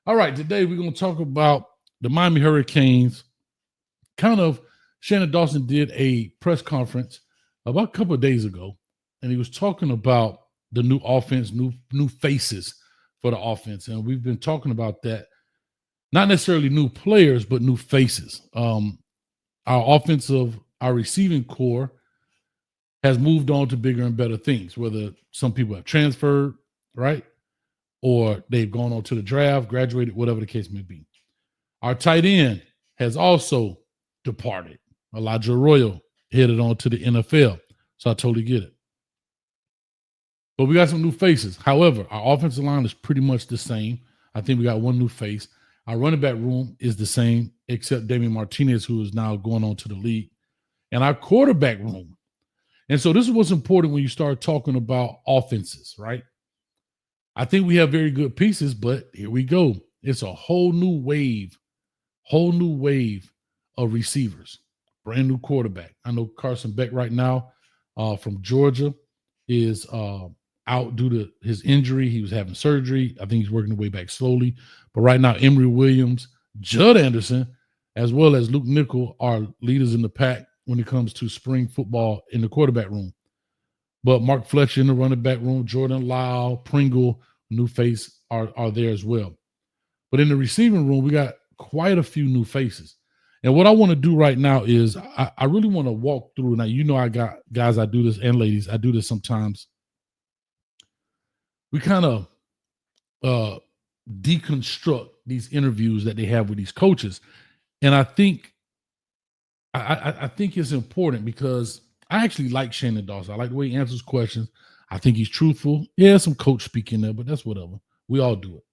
All right, today we're going to talk about the Miami Hurricanes. Kind of, Shannon Dawson did a press conference about a couple of days ago, and he was talking about the new offense, new faces for the offense, and we've been talking about that. Not necessarily new players, but new faces. Our receiving core has moved on to bigger and better things. Whether some people have transferred, right, or they've gone on to the draft, graduated, whatever the case may be. Our tight end has also departed. Elijah Arroyo headed on to the NFL. So I totally get it. But we got some new faces. However, our offensive line is pretty much the same. I think we got one new face. Our running back room is the same, except Damian Martinez, who is now going on to the league. And our quarterback room. And so this is what's important when you start talking about offenses, right? I think we have very good pieces, but here we go. It's a whole new wave of receivers, brand new quarterback. I know Carson Beck right now from Georgia is out due to his injury. He was having surgery. I think he's working his way back slowly. But right now, Emory Williams, Judd Anderson, as well as Luke Nickel are leaders in the pack when it comes to spring football in the quarterback room. But Mark Fletcher in the running back room, Jordan Lyle, Pringle, new face are there as well. But in the receiving room, we got quite a few new faces. And what I want to do right now is I really want to walk through. Now, you know, I got guys, I do this, and ladies, I do this sometimes. We kind of deconstruct these interviews that they have with these coaches. And I think it's important because I actually like Shannon Dawson. I like the way he answers questions. I think he's truthful. Yeah, some coach speak in there, but that's whatever. We all do it.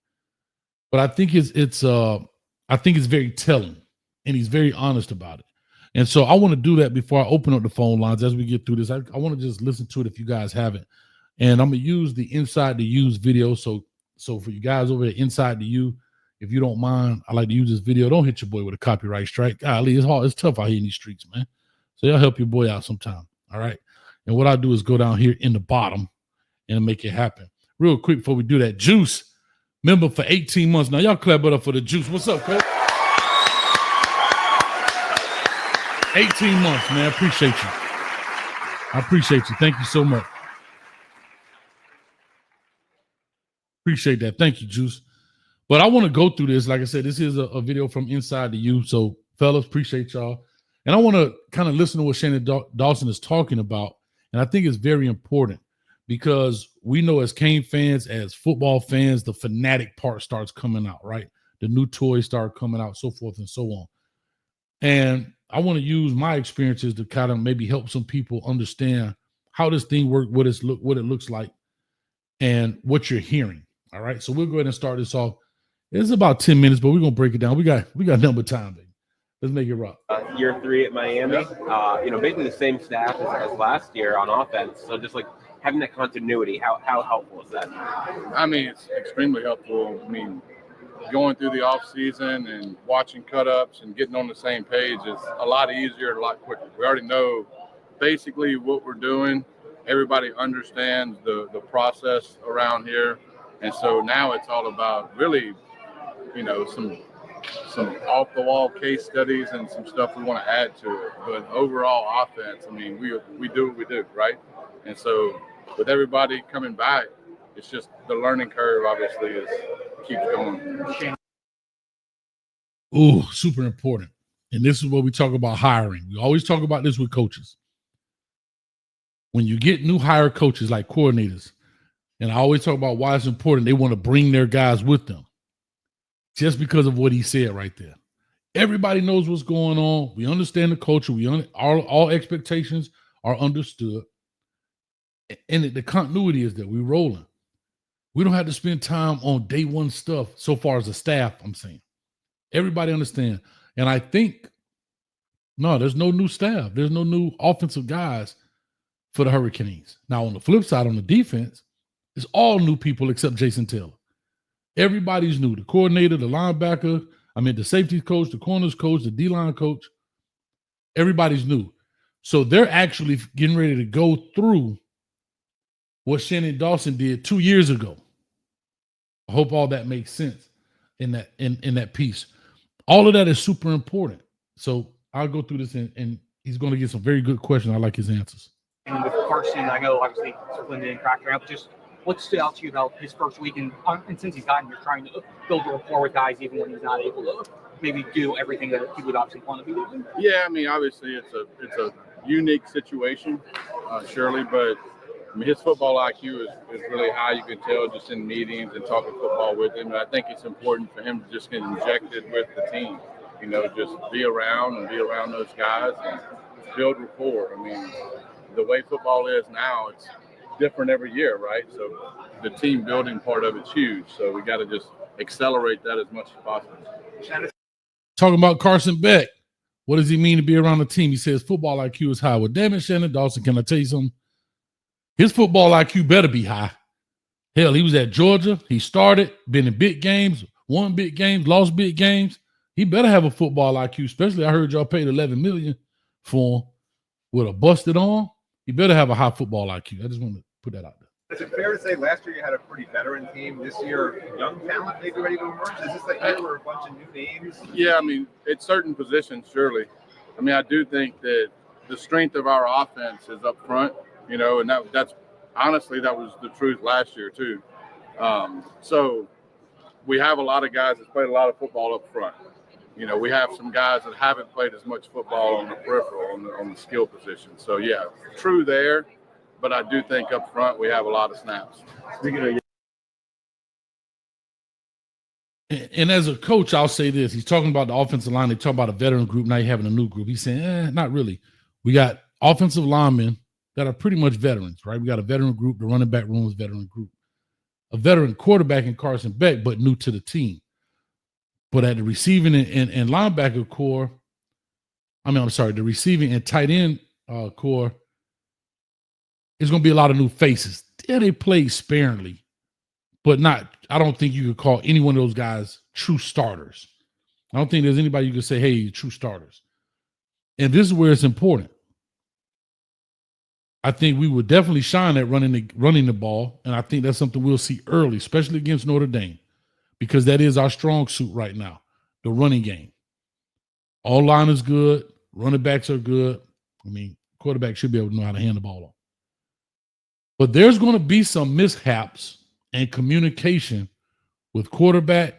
But I think it's very telling, and he's very honest about it. And so I want to do that before I open up the phone lines as we get through this. I want to just listen to it if you guys haven't. And I'm gonna use the Inside the U's video. So for you guys over there, Inside the U, if you don't mind, I like to use this video. Don't hit your boy with a copyright strike. Golly, it's hard. It's tough out here in these streets, man. So y'all help your boy out sometime. All right. And what I do is go down here in the bottom and make it happen. Real quick before we do that, Juice, member for 18 months. Now, y'all clap it up for the Juice. What's up, Coach? 18 months, man. Appreciate you. I appreciate you. Thank you so much. Appreciate that. Thank you, Juice. But I want to go through this. Like I said, this is a video from Inside the U. So, fellas, appreciate y'all. And I want to kind of listen to what Shannon Dawson is talking about. And I think it's very important because we know as Cane fans, as football fans, the fanatic part starts coming out, right? The new toys start coming out, so forth and so on. And I want to use my experiences to kind of maybe help some people understand how this thing works, what it looks like, and what you're hearing. All right. So we'll go ahead and start this off. It's about 10 minutes, but we're gonna break it down. We got number time, baby. Let's make it rock. Year 3 at Miami, basically the same staff as last year on offense. So just like having that continuity, how helpful is that? I mean, it's extremely helpful. I mean, going through the off season and watching cut-ups and getting on the same page is a lot easier, a lot quicker. We already know basically what we're doing. Everybody understands the process around here. And so now it's all about really, some off-the-wall case studies and some stuff we want to add to it. But overall offense, I mean, we do what we do, right? And so with everybody coming back, it's just the learning curve obviously keeps going. Oh, super important. And this is what we talk about hiring. We always talk about this with coaches. When you get new hire coaches like coordinators, and I always talk about why it's important, they want to bring their guys with them. Just because of what he said right there. Everybody knows what's going on. We understand the culture. All expectations are understood. And the continuity is that we're rolling. We don't have to spend time on day one stuff so far as the staff, I'm saying. Everybody understand. And I think, no, there's no new staff. There's no new offensive guys for the Hurricanes. Now, on the flip side, on the defense, it's all new people except Jason Taylor. Everybody's new. The coordinator, the linebacker, the safety coach, the corners coach, the D-line coach. Everybody's new. So they're actually getting ready to go through what Shannon Dawson did 2 years ago. I hope all that makes sense. in that piece. All of that is super important. So I'll go through this and he's going to get some very good questions. I like his answers. And with Carson, I know obviously circling in and cracking up, just what stood out to you about his first week? And since he's gotten here, trying to build a rapport with guys, even when he's not able to maybe do everything that he would obviously want to be doing. Yeah, I mean, obviously it's a unique situation, surely, but I mean, his football IQ is really high. You can tell just in meetings and talking football with him. And I think it's important for him to just get injected with the team. You know, just be around those guys and build rapport. I mean, the way football is now, it's different every year, right? So the team building part of it's huge. So we got to just accelerate that as much as possible. Talking about Carson Beck, what does he mean to be around the team? He says football IQ is high. Well, damn it, Shannon Dawson, can I tell you something? His football IQ better be high. Hell, he was at Georgia. He started, been in big games, won big games, lost big games. He better have a football IQ, especially I heard y'all paid $11 million for him with a busted arm. He better have a high football IQ. I just want to put that out there. Is it fair to say last year you had a pretty veteran team? This year, young talent maybe ready to emerge? Is this the year where a bunch of new names? Yeah, I mean, at certain positions, surely. I mean, I do think that the strength of our offense is up front, you know, and that's honestly, that was the truth last year too. So we have a lot of guys that played a lot of football up front. You know, we have some guys that haven't played as much football on the peripheral, on the skill position. So, yeah, true there. But I do think up front we have a lot of snaps. And as a coach, I'll say this. He's talking about the offensive line. They talk about a veteran group. Now you're having a new group. He's saying, not really. We got offensive linemen that are pretty much veterans, right? We got a veteran group. The running back room is a veteran group. A veteran quarterback in Carson Beck, but new to the team. But at the receiving and linebacker core, the receiving and tight end core, there's going to be a lot of new faces. Yeah, they played sparingly, but I don't think you could call any one of those guys true starters. I don't think there's anybody you could say, hey, true starters. And this is where it's important. I think we would definitely shine at running the ball, and I think that's something we'll see early, especially against Notre Dame, because that is our strong suit right now, the running game. All line is good. Running backs are good. I mean, quarterback should be able to know how to hand the ball off. But there's going to be some mishaps and communication with quarterback,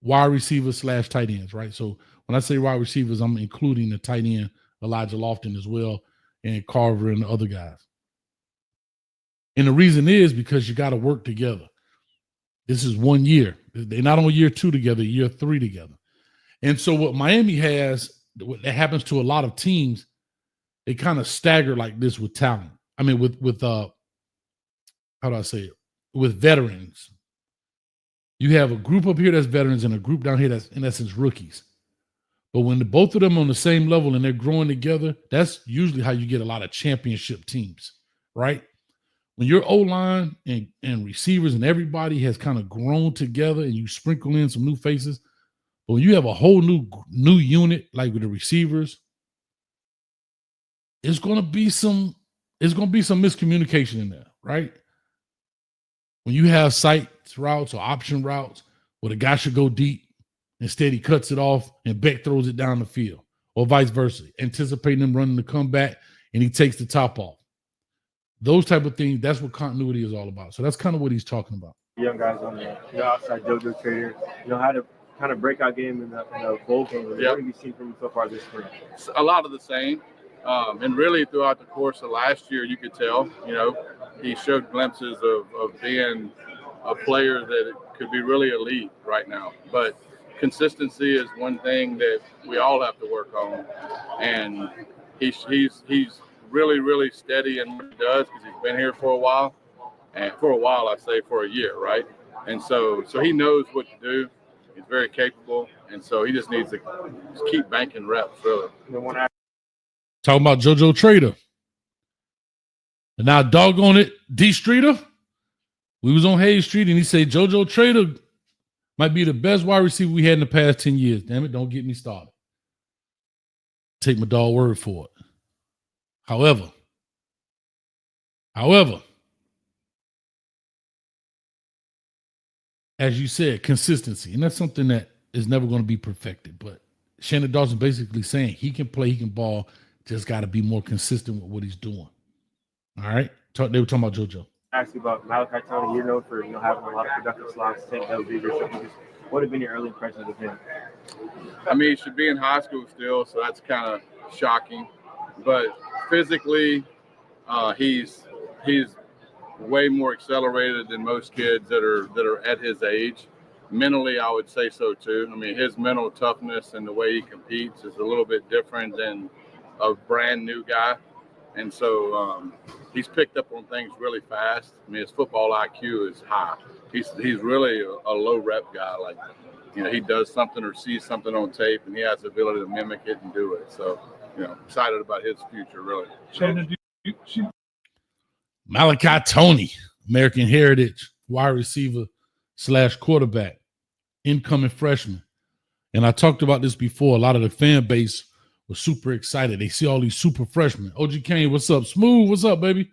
wide receivers / tight ends, right? So when I say wide receivers, I'm including the tight end, Elijah Lofton as well, and Carver and the other guys. And the reason is because you got to work together. This is 1 year. They're not on year 2 together, year 3 together. And so what Miami has, that happens to a lot of teams, they kind of stagger like this with talent. I mean, with how do I say it? With veterans. You have a group up here that's veterans and a group down here that's, in essence, rookies. But when both of them on the same level and they're growing together, that's usually how you get a lot of championship teams, right? When your O-line and receivers and everybody has kind of grown together and you sprinkle in some new faces, but when you have a whole new unit, like with the receivers, it's going to be some miscommunication in there, right? When you have sight routes or option routes where the guy should go deep, instead he cuts it off and Beck throws it down the field, or vice versa, anticipating them running the comeback and he takes the top off. Those type of things, that's what continuity is all about. So that's kind of what he's talking about. Young guys on the outside JoJo Trader, how to kind of breakout game in the bowl game. What have you seen from him so far this spring? A lot of the same. And really throughout the course of last year, you could tell, he showed glimpses of being a player that could be really elite right now. But consistency is one thing that we all have to work on. And he's really, really steady in what he does because he's been here for a while. And for a while, I say for a year, right? And so he knows what to do. He's very capable. And so he just needs to keep banking reps, really. Talking about JoJo Trader. And now, doggone it, D Streeter. We was on Hayes Street, and he said JoJo Trader might be the best wide receiver we had in the past 10 years. Damn it, don't get me started. Take my dog word for it. However, as you said, consistency. And that's something that is never going to be perfected. But Shannon Dawson basically saying he can play, he can ball, just got to be more consistent with what he's doing. All right. They were talking about JoJo. Ask you about Malachi Tony. You're known for having a lot of productive slots, take those leadership. What have been your early impressions of him? I mean, he should be in high school still, so that's kind of shocking. But physically, he's way more accelerated than most kids that are at his age. Mentally, I would say so too. I mean, his mental toughness and the way he competes is a little bit different than a brand new guy. And so he's picked up on things really fast. I mean, his football IQ is high. He's really a low rep guy. Like, he does something or sees something on tape, and he has the ability to mimic it and do it. So, excited about his future, really. Shannon, Malachi Tony, American Heritage, wide receiver / quarterback, incoming freshman. And I talked about this before. A lot of the fan base was super excited. They see all these super freshmen. OG Kane, what's up? Smooth, what's up, baby?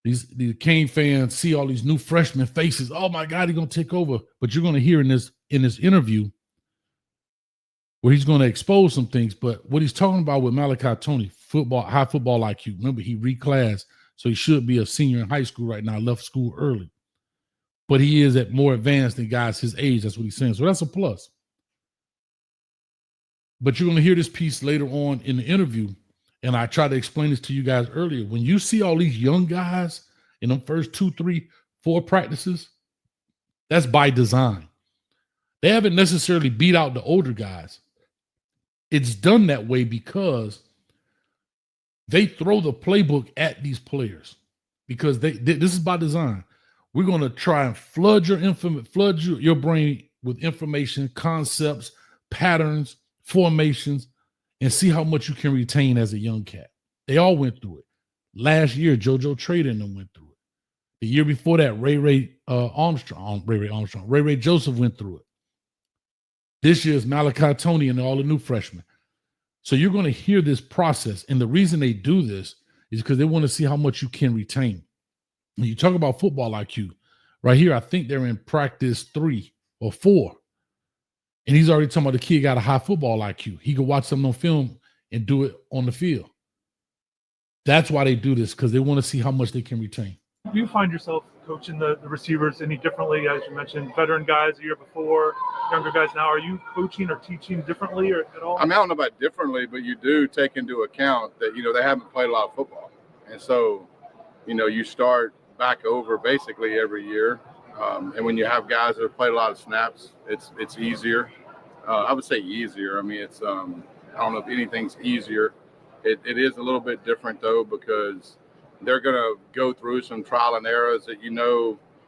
The Kane fans see all these new freshman faces. Oh my God, he's gonna take over. But you're gonna hear in this interview where he's gonna expose some things. But what he's talking about with Malachi Tony, high football IQ. Remember, he reclassed, so he should be a senior in high school right now. Left school early, but he is at more advanced than guys his age. That's what he's saying. So that's a plus. But you're going to hear this piece later on in the interview, and I tried to explain this to you guys earlier. When you see all these young guys in them first 2, 3, 4 practices, that's by design. They haven't necessarily beat out the older guys. It's done that way because they throw the playbook at these players because this is by design. We're going to try and flood your brain with information, concepts, patterns, formations, and see how much you can retain as a young cat. They all went through it. Last year, JoJo Trader and them went through it. The year before that, Ray Joseph went through it. This year is Malachi Tony and all the new freshmen. So you're going to hear this process. And the reason they do this is because they want to see how much you can retain. When you talk about football IQ, right here, I think they're in practice 3 or 4. And he's already talking about the kid got a high football IQ. He could watch something on film and do it on the field. That's why they do this, because they want to see how much they can retain. Do you find yourself coaching the receivers any differently? As you mentioned, veteran guys the year before, younger guys now. Are you coaching or teaching differently or at all? I mean, I don't know about differently, but you do take into account that, they haven't played a lot of football. And so, you start back over basically every year. And when you have guys that have played a lot of snaps, it's easier. I would say easier. I mean, it's I don't know if anything's easier. It is a little bit different though, because they're going to go through some trial and errors that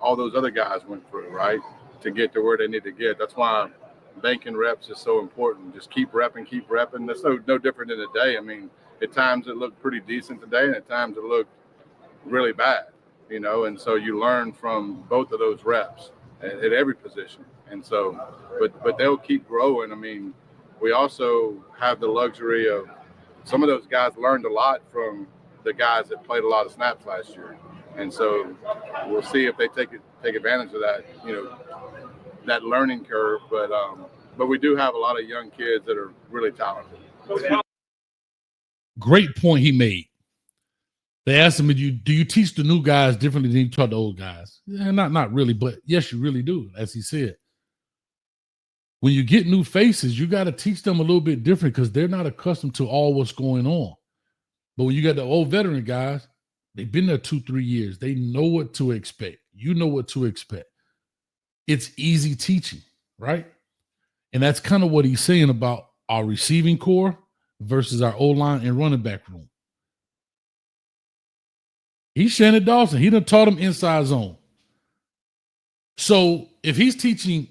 all those other guys went through, right, to get to where they need to get. That's why banking reps is so important. Just keep repping. That's no different than today. I mean, at times it looked pretty decent today, and at times it looked really bad. And so you learn from both of those reps at every position. And so, but they'll keep growing. I mean, we also have the luxury of some of those guys learned a lot from the guys that played a lot of snaps last year. And so we'll see if they take advantage of that, that learning curve. But we do have a lot of young kids that are really talented. Great point he made. They asked him, do you teach the new guys differently than you taught the old guys? Yeah, not really, but yes, you really do, as he said. When you get new faces, you got to teach them a little bit different because they're not accustomed to all what's going on. But when you got the old veteran guys, they've been there 2-3 years. They know what to expect. You know what to expect. It's easy teaching, right? And that's kind of what he's saying about our receiving core versus our O-line and running back room. He's Shannon Dawson. He done taught him inside zone. So if he's teaching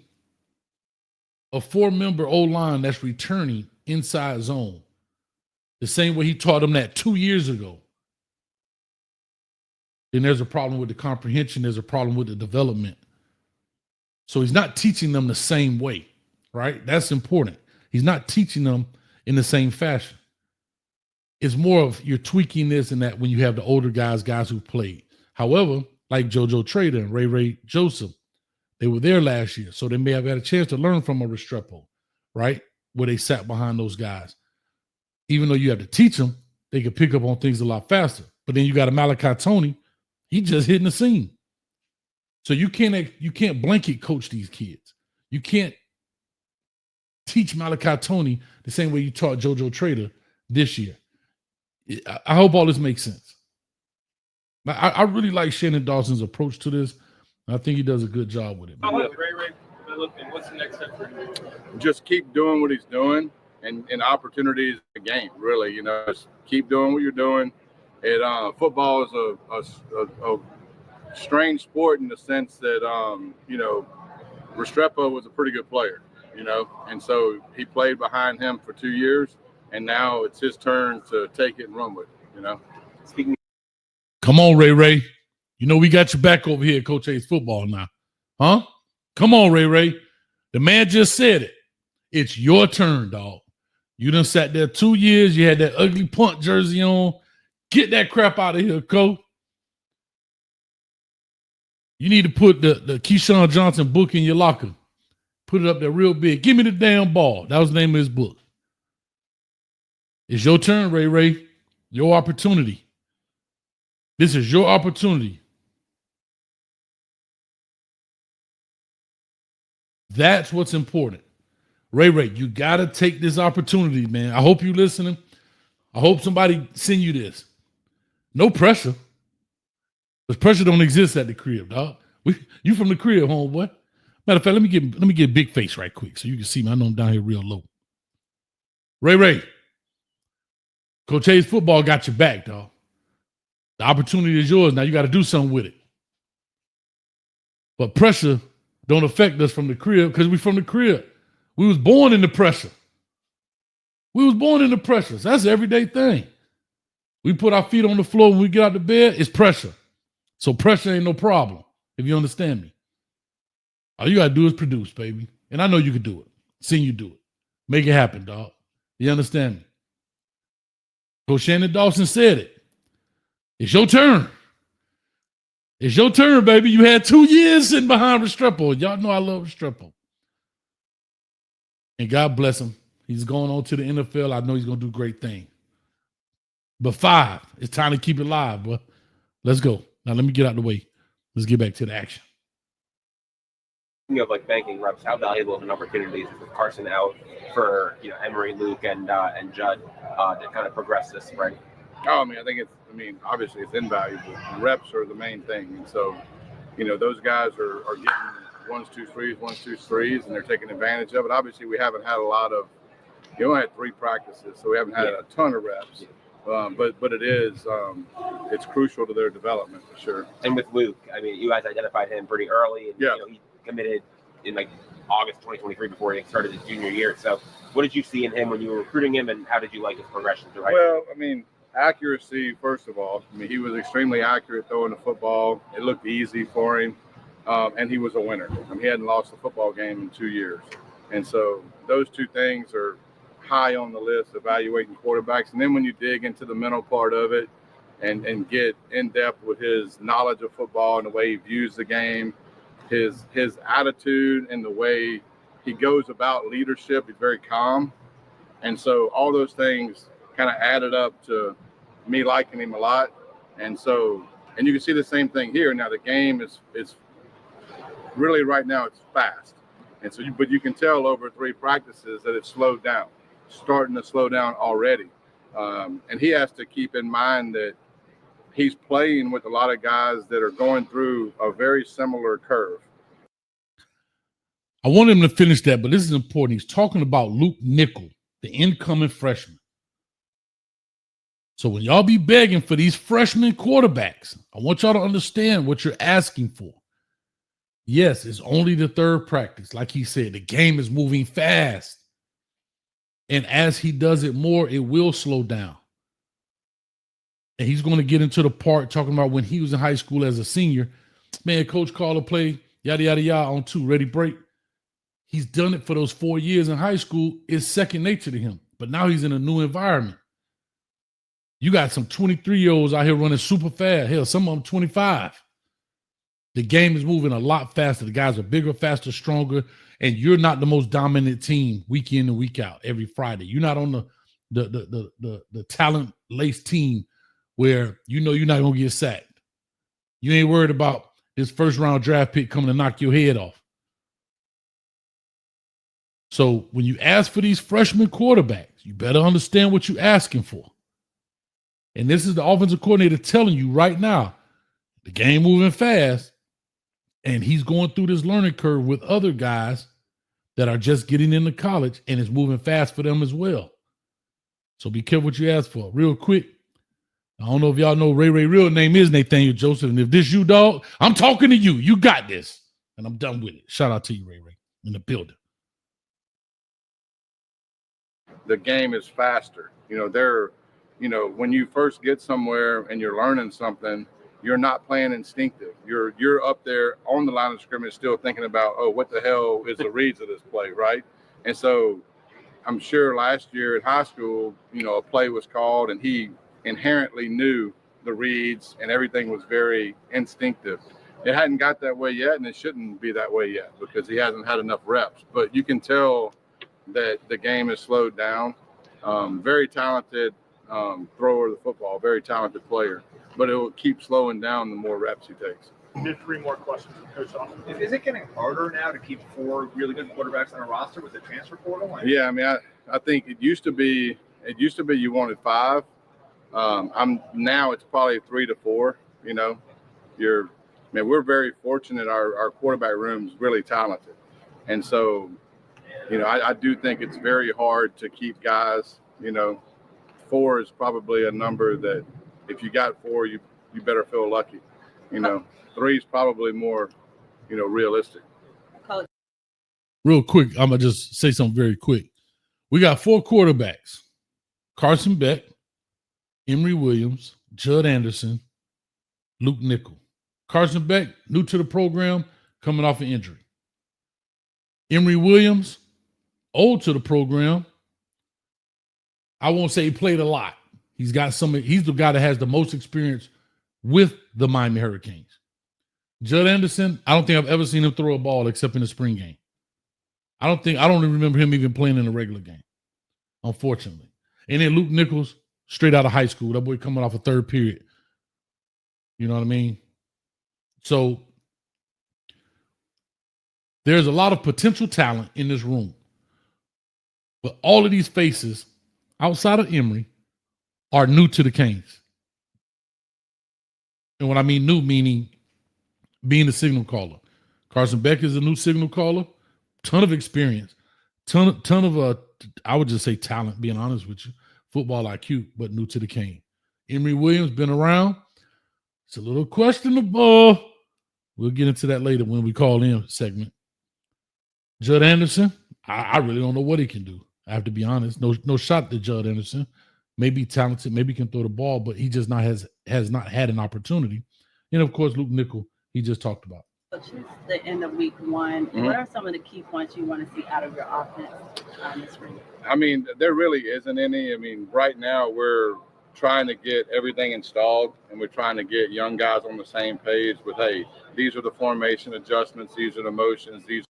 a 4-member O-line that's returning inside zone, the same way he taught them that 2 years ago, then there's a problem with the comprehension. There's a problem with the development. So he's not teaching them the same way, right? That's important. He's not teaching them in the same fashion. It's more of you're tweaking this and that when you have the older guys who played. However, like JoJo Trader and Ray Joseph, They were there last year, so they may have had a chance to learn from a Restrepo, right? Where they sat behind those guys. Even though you have to teach them, they can pick up on things a lot faster. But then you got a Malachi Tony, he just hitting the scene. So you can't blanket coach these kids. You can't teach Malachi Tony the same way you taught JoJo Trader this year. I hope all this makes sense. I really like Shannon Dawson's approach to this. I think he does a good job with it. What's the next step for him? Just keep doing what he's doing and opportunities in the game, really. Just keep doing what you're doing. Football is a strange sport in the sense that, Restrepo was a pretty good player, and so he played behind him for 2 years, and now it's his turn to take it and run with it, Speaking. Come on, Ray. We got your back over here at Coach A's football now. Huh? Come on, Ray. The man just said it. It's your turn, dog. You done sat there 2 years. You had that ugly punt jersey on. Get that crap out of here, Coach. You need to put the Keyshawn Johnson book in your locker. Put it up there real big. Give me the damn ball. That was the name of his book. It's your turn, Ray. Your opportunity. This is your opportunity. That's what's important. Ray, you got to take this opportunity, man. I hope you listening. I hope somebody send you this. No pressure. Because pressure don't exist at the crib, dog. You from the crib, homeboy. Matter of fact, let me get big face right quick so you can see me. I know I'm down here real low. Ray. Coach A's football got your back, dog. The opportunity is yours. Now you got to do something with it. But pressure don't affect us from the crib because we from the crib. We was born in the pressure. So that's an everyday thing. We put our feet on the floor when we get out of bed, it's pressure. So pressure ain't no problem, if you understand me. All you got to do is produce, baby. And I know you can do it. Seen you do it. Make it happen, dog. You understand me? Coach Shannon Dawson said it. It's your turn. It's your turn, baby. You had 2 years sitting behind Restrepo. Y'all know I love Restrepo. And God bless him. He's going on to the NFL. I know he's going to do great things. But 5, it's time to keep it live, boy. Let's go. Now let me get out of the way. Let's get back to the action. Speaking of banking reps, how valuable of an opportunity is it with Carson out for Emery, Luke, and Judd to kind of progress this spring? Oh, I think obviously it's invaluable. Reps are the main thing. And so, those guys are getting 1s, 2s, 3s, and they're taking advantage of it. Obviously, we haven't had a lot of, we only had 3 practices, so we haven't had a ton of reps. But it is, it's crucial to their development for sure. And with Luke, you guys identified him pretty early. And, he committed in August 2023 before he started his junior year. So what did you see in him when you were recruiting him, and how did you like his progression through high school? Well, accuracy, first of all. He was extremely accurate throwing the football. It looked easy for him. And he was a winner. He hadn't lost a football game in 2 years. And so those 2 things are high on the list, evaluating quarterbacks. And then when you dig into the mental part of it and get in depth with his knowledge of football and the way he views the game, his attitude and the way he goes about leadership, he's very calm. And so all those things kind of added up to me liking him a lot. And you can see the same thing here. Now the game is really right now it's fast. And so but you can tell over 3 practices that it's slowed down, starting to slow down already. And he has to keep in mind that he's playing with a lot of guys that are going through a very similar curve. I want him to finish that, but this is important. He's talking about Luke Nickel, the incoming freshman. So when y'all be begging for these freshman quarterbacks, I want y'all to understand what you're asking for. Yes, it's only the 3rd practice. Like he said, the game is moving fast. And as he does it more, it will slow down. And he's going to get into the part talking about when he was in high school as a senior. Man, coach called a play, yada, yada, yada, on 2, ready, break. He's done it for those 4 years in high school. It's second nature to him. But now he's in a new environment. You got some 23-year-olds out here running super fast. Hell, some of them 25. The game is moving a lot faster. The guys are bigger, faster, stronger, and you're not the most dominant team week in and week out every Friday. You're not on the talent laced team where you know you're not gonna get sacked. You ain't worried about this first round draft pick coming to knock your head off. So when you ask for these freshman quarterbacks, you better understand what you're asking for. And this is the offensive coordinator telling you right now, the game moving fast, and he's going through this learning curve with other guys that are just getting into college, and it's moving fast for them as well. So be careful what you ask for. Real quick, I don't know if y'all know Ray real name is Nathaniel Joseph, and if this you, dog, I'm talking to you. You got this, and I'm done with it. Shout out to you, Ray in the building. The game is faster. When you first get somewhere and you're learning something, you're not playing instinctive. You're up there on the line of scrimmage still thinking about, oh, what the hell is the reads of this play, right? And so I'm sure last year at high school, a play was called and he inherently knew the reads and everything was very instinctive. It hadn't got that way yet, and it shouldn't be that way yet because he hasn't had enough reps. But you can tell that the game is slowed down. Very talented thrower of the football, very talented player, but it will keep slowing down the more reps he takes. We did 3 more questions from Coach Austin. Is it getting harder now to keep 4 really good quarterbacks on a roster with the transfer portal? Yeah, I mean, I think it used to be you wanted 5. Now it's probably 3 to 4. We're very fortunate. Our quarterback room is really talented, and so I do think it's very hard to keep guys. 4 is probably a number that if you got 4, you better feel lucky. 3 is probably more, realistic. Real quick, I'm going to just say something very quick. We got 4 quarterbacks: Carson Beck, Emory Williams, Judd Anderson, Luke Nickel. Carson Beck, new to the program, coming off an injury. Emory Williams, old to the program. I won't say he played a lot. He's the guy that has the most experience with the Miami Hurricanes. Judd Anderson, I don't think I've ever seen him throw a ball except in the spring game. I don't even remember him even playing in a regular game, unfortunately. And then Luke Nichols, straight out of high school. That boy coming off a 3rd period. You know what I mean? So there's a lot of potential talent in this room. But all of these faces outside of Emory are new to the Canes. And what I mean new, meaning being a signal caller. Carson Beck is a new signal caller. Ton of experience. Ton of I would just say talent, being honest with you. Football IQ, but new to the Cane. Emory Williams been around. It's a little questionable. We'll get into that later when we call in segment. Judd Anderson, I really don't know what he can do. I have to be honest. No shot to Judd Anderson. Maybe talented, maybe can throw the ball, but he just has not had an opportunity. And of course, Luke Nickel, he just talked about. The end of week 1. Mm-hmm. What are some of the key points you want to see out of your offense this week? I mean, there really isn't any. I mean, right now we're trying to get everything installed, and we're trying to get young guys on the same page with, hey, these are the formation adjustments, these are the motions, these.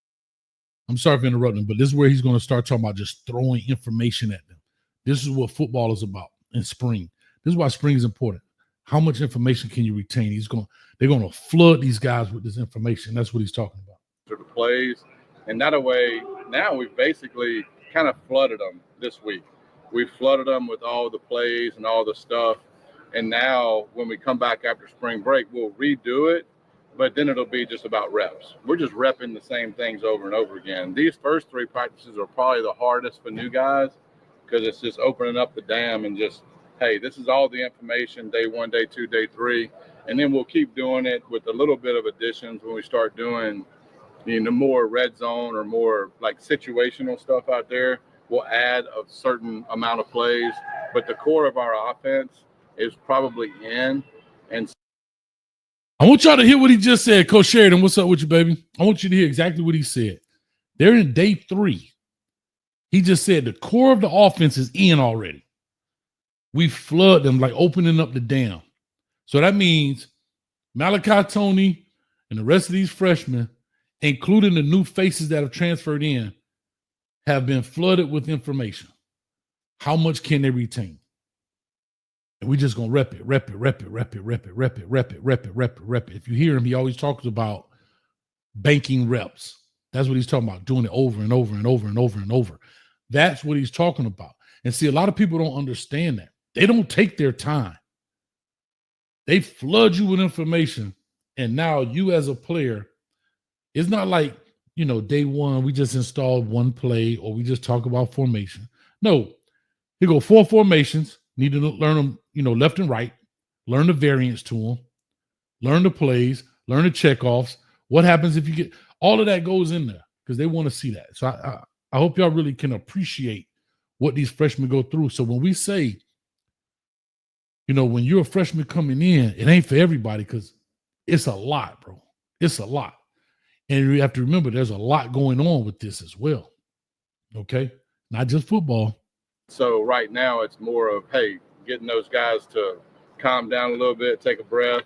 I'm sorry for interrupting, but this is where he's going to start talking about just throwing information at them. This is what football is about in spring. This is why spring is important. How much information can you retain? They're going to flood these guys with this information. That's what he's talking about. To the plays, and that way, now we've basically kind of flooded them this week. We've flooded them with all the plays and all the stuff. And now when we come back after spring break, we'll redo it, but then it'll be just about reps. We're just repping the same things over and over again. These first 3 practices are probably the hardest for new guys because it's just opening up the dam and just, hey, this is all the information, day 1, day 2, day 3. And then we'll keep doing it with a little bit of additions when we start doing more red zone or more like situational stuff out there. We'll add a certain amount of plays, but the core of our offense is probably in. And I want y'all to hear what he just said. Coach Sheridan, what's up with you, baby? I want you to hear exactly what he said. They're in day 3. He just said the core of the offense is in already. We flood them like opening up the dam. So that means Malachi Tony and the rest of these freshmen, including the new faces that have transferred in, have been flooded with information. How much can they retain? And we just gonna rep it. If you hear him, he always talks about banking reps. That's what he's talking about, doing it over and over and over and over and over. That's what he's talking about. And see, a lot of people don't understand that. They don't take their time. They flood you with information. And now you as a player, it's not like, day one, we just installed one play or we just talk about formation. No, you go 4 formations, need to learn them, left and right, learn the variants to them, learn the plays, learn the checkoffs. What happens if you get all of that goes in there because they want to see that. So I hope y'all really can appreciate what these freshmen go through. So when we say, when you're a freshman coming in, it ain't for everybody because it's a lot, bro. It's a lot. And you have to remember there's a lot going on with this as well. Okay? Not just football. So right now it's more of, hey, getting those guys to calm down a little bit, take a breath,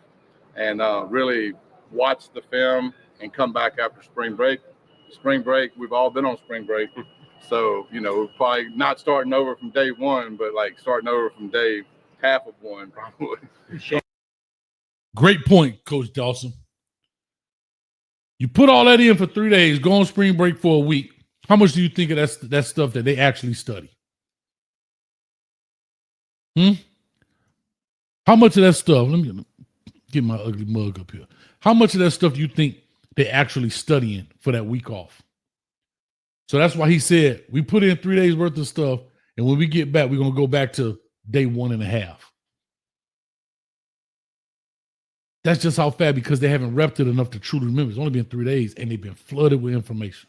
and really watch the film and come back after spring break. Spring break, we've all been on spring break. So, we're probably not starting over from day one, but like starting over from day half of one, probably. Great point, Coach Dawson. You put all that in for 3 days, go on spring break for a week. How much do you think of that stuff that they actually study? How much of that stuff, let me get my ugly mug up here. How much of that stuff do you think they actually studying for that week off? So that's why he said, we put in 3 days worth of stuff, and when we get back, we're going to go back to day 1.5. That's just how fast, because they haven't repped it enough to truly remember. It's only been 3 days, and they've been flooded with information.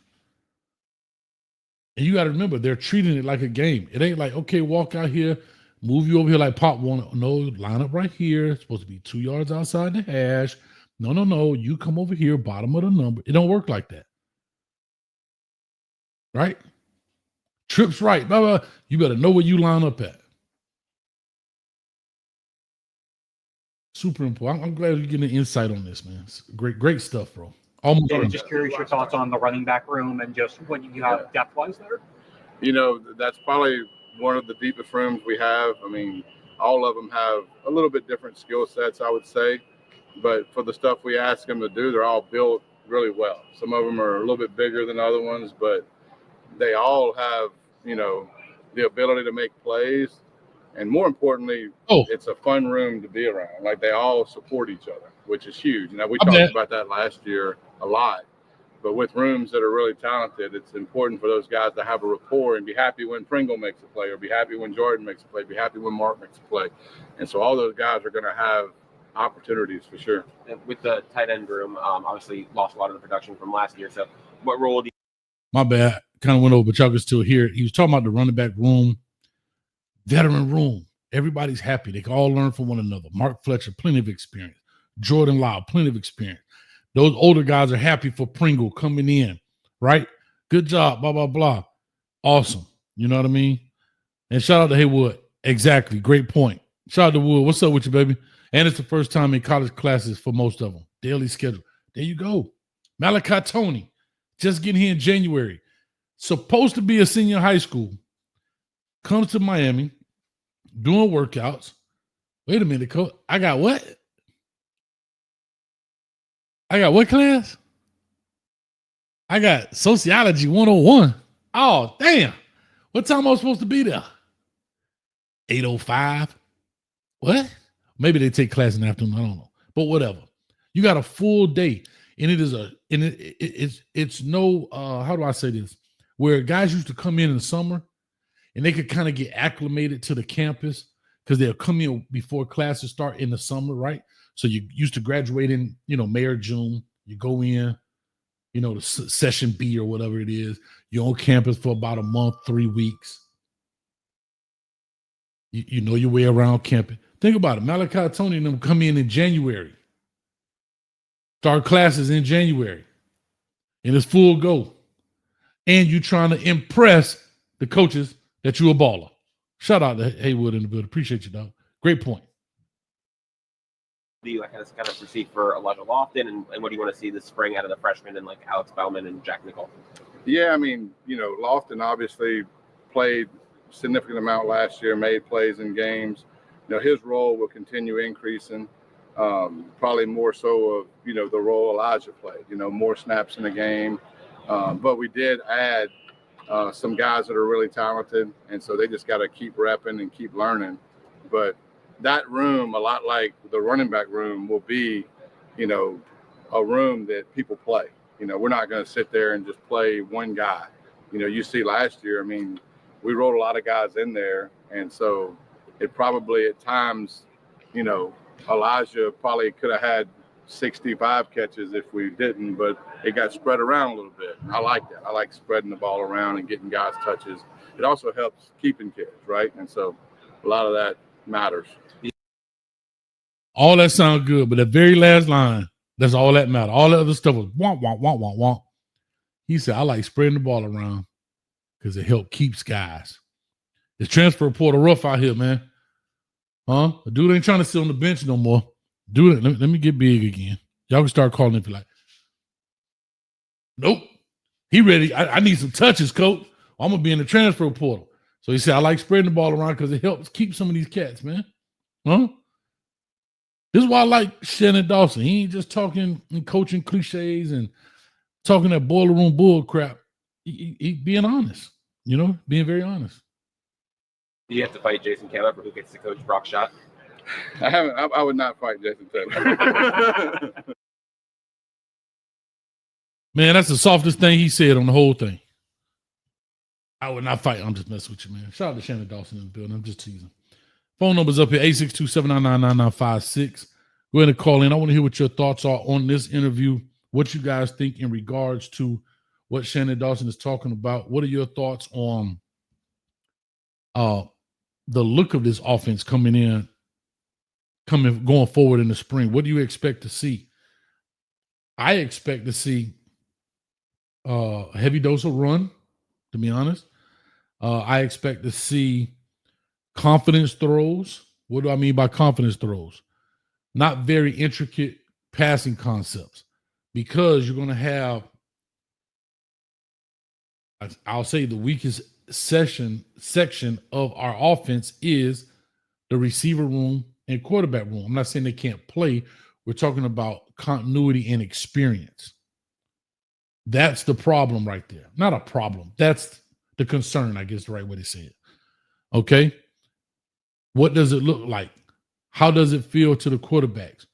And you got to remember, they're treating it like a game. It ain't like, okay, walk out here, move you over here like Pop wanted. No, line up right here. It's supposed to be 2 yards outside the hash. No. You come over here, bottom of the number. It don't work like that. Right? Trips right. Blah, blah. You better know where you line up at. Super important. I'm glad you're getting insight on this, man. It's great stuff, bro. Almost. Yeah, just curious your thoughts on the running back room and just what you have depth-wise there. That's probably one of the deepest rooms we have. I mean, all of them have a little bit different skill sets, I would say. But for the stuff we ask them to do, they're all built really well. Some of them are a little bit bigger than other ones, but they all have, the ability to make plays. And more importantly, it's a fun room to be around. Like, they all support each other, which is huge. Now, we talked about that last year a lot. But with rooms that are really talented, it's important for those guys to have a rapport and be happy when Pringle makes a play, or be happy when Jordan makes a play, be happy when Mark makes a play. And so all those guys are going to have opportunities for sure. And with the tight end room, obviously lost a lot of the production from last year. So what role do you... My bad. Kind of went over, but y'all can still hear it. He was talking about the running back room, veteran room. Everybody's happy. They can all learn from one another. Mark Fletcher, plenty of experience. Jordan Lau, plenty of experience. Those older guys are happy for Pringle coming in, right? Good job, blah, blah, blah. Awesome. You know what I mean? And shout out to Haywood. Exactly. Great point. Shout out to Wood. What's up with you, baby? And it's the first time in college classes for most of them. Daily schedule. There you go. Malachi Tony, just getting here in January. Supposed to be a senior high school. Comes to Miami, doing workouts. Wait a minute, coach. I got what? I got what class? I got Sociology 101. Oh, damn. What time am I supposed to be there? 8:05. What? Maybe they take class in the afternoon. I don't know. But whatever. You got a full day. And it is it's no how do I say this? Where guys used to come in the summer and they could kind of get acclimated to the campus because they'll come in before classes start in the summer, right? So you used to graduate in, May or June. You go in, the session B or whatever it is. You're on campus for about a month, 3 weeks. You know your way around campus. Think about it. Malachi Tony and them come in January. Start classes in January. And it's full go. And you trying to impress the coaches that you a baller. Shout out to Haywood in the building. Appreciate you, dog. Great point. do you kind of perceive for Elijah Lofton, and what do you want to see this spring out of the freshmen and like Alex Bellman and Jack Nickel? Yeah, I mean, Lofton obviously played a significant amount last year, made plays in games. His role will continue increasing. Probably more so of, the role Elijah played, more snaps in the game. But we did add some guys that are really talented, and so they just got to keep repping and keep learning. But that room, a lot like the running back room, will be, a room that people play. We're not going to sit there and just play one guy. You see last year, I mean, we wrote a lot of guys in there, and so it probably at times, Elijah probably could have had 65 catches if we didn't, but it got spread around a little bit. I like that. I like spreading the ball around and getting guys touches. It also helps keeping kids, right? And so a lot of that matters. All that sounds good, but the very last line, that's all that matters. All the other stuff was womp, womp, womp, womp, womp. He said, I like spreading the ball around because it helps keeps guys. It's transfer portal rough out here, man. Huh? The dude ain't trying to sit on the bench no more. Dude, let me get big again. Y'all can start calling if you like. Nope. He ready. I need some touches, coach. I'm going to be in the transfer portal. So he said, I like spreading the ball around because it helps keep some of these cats, man. Huh? This is why I like Shannon Dawson. He ain't just talking and coaching cliches and talking that boiler room bull crap. He being honest, being very honest. Do you have to fight Jason Taylor for who gets to coach Brock Shot? I would not fight Jason Taylor. Man, that's the softest thing he said on the whole thing. I would not fight. I'm just messing with you, man. Shout out to Shannon Dawson in the building. I'm just teasing. Phone number's up here, 862-799-9956. Go ahead and call in. I want to hear what your thoughts are on this interview, what you guys think in regards to what Shannon Dawson is talking about. What are your thoughts on the look of this offense going forward in the spring? What do you expect to see? I expect to see a heavy dose of run, to be honest. I expect to see confidence throws. What do I mean by confidence throws? Not very intricate passing concepts, because you're going to have, I'll say, the weakest section of our offense is the receiver room and quarterback room. I'm not saying they can't play. We're talking about continuity and experience. That's the problem right there. Not a problem. That's the concern, I guess, the right way to say it. Okay? What does it look like? How does it feel to the quarterbacks?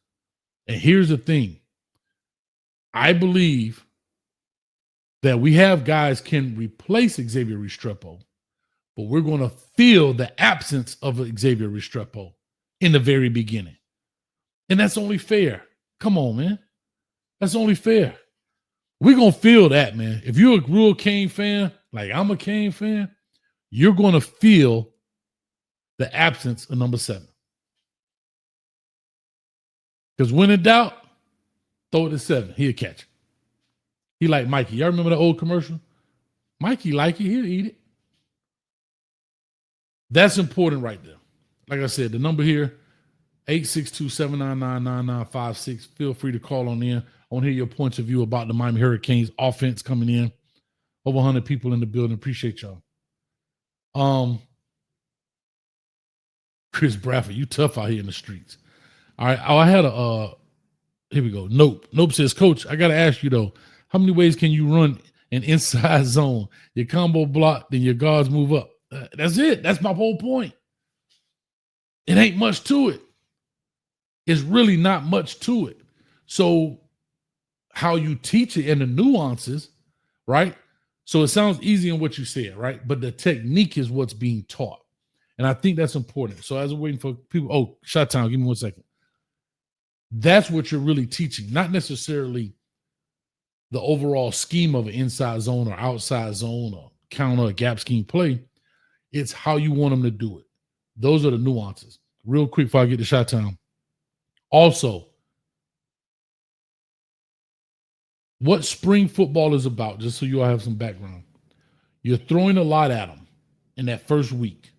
And here's the thing. I believe that we have guys can replace Xavier Restrepo, but we're going to feel the absence of Xavier Restrepo in the very beginning. And that's only fair. Come on, man. That's only fair. We're going to feel that, man. If you're a real Kane fan, like I'm a Kane fan, you're going to feel the absence of number 7. Because when in doubt, throw it to 7. He'll catch it. He like Mikey. Y'all remember the old commercial? Mikey like it. He'll eat it. That's important right there. Like I said, the number here, 862-799-9956. Feel free to call on in. I want to hear your points of view about the Miami Hurricanes offense coming in. Over 100 people in the building. Appreciate y'all. Chris Bradford, you tough out here in the streets. All right. I had here we go. Nope says, Coach, I got to ask you though, how many ways can you run an inside zone? Your combo block, then your guards move up. That's it. That's my whole point. It ain't much to it. It's really not much to it. So how you teach it and the nuances, right? So it sounds easy in what you said, right? But the technique is what's being taught. And I think that's important. So as we're waiting for people, shot time, give me 1 second. That's what you're really teaching, not necessarily the overall scheme of an inside zone or outside zone or counter or gap scheme play. It's how you want them to do it. Those are the nuances. Real quick before I get to shot time. Also, what spring football is about, just so you all have some background. You're throwing a lot at them in that first week.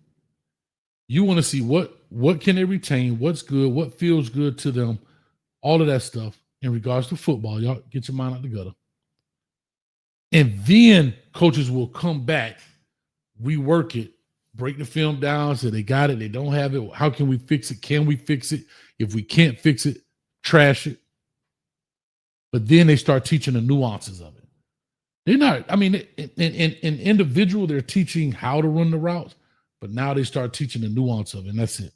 You want to see what can they retain, what's good, what feels good to them all of that stuff in regards to football. Y'all get your mind out the gutter. And then coaches will come back, rework it, break the film down, say they got it, they don't have it. How can we fix it? Can we fix it? If we can't fix it, trash it. But then they start teaching the nuances of it. They're not, I mean, in individual, they're teaching how to run the routes, but now they start teaching the nuance of it, and that's it.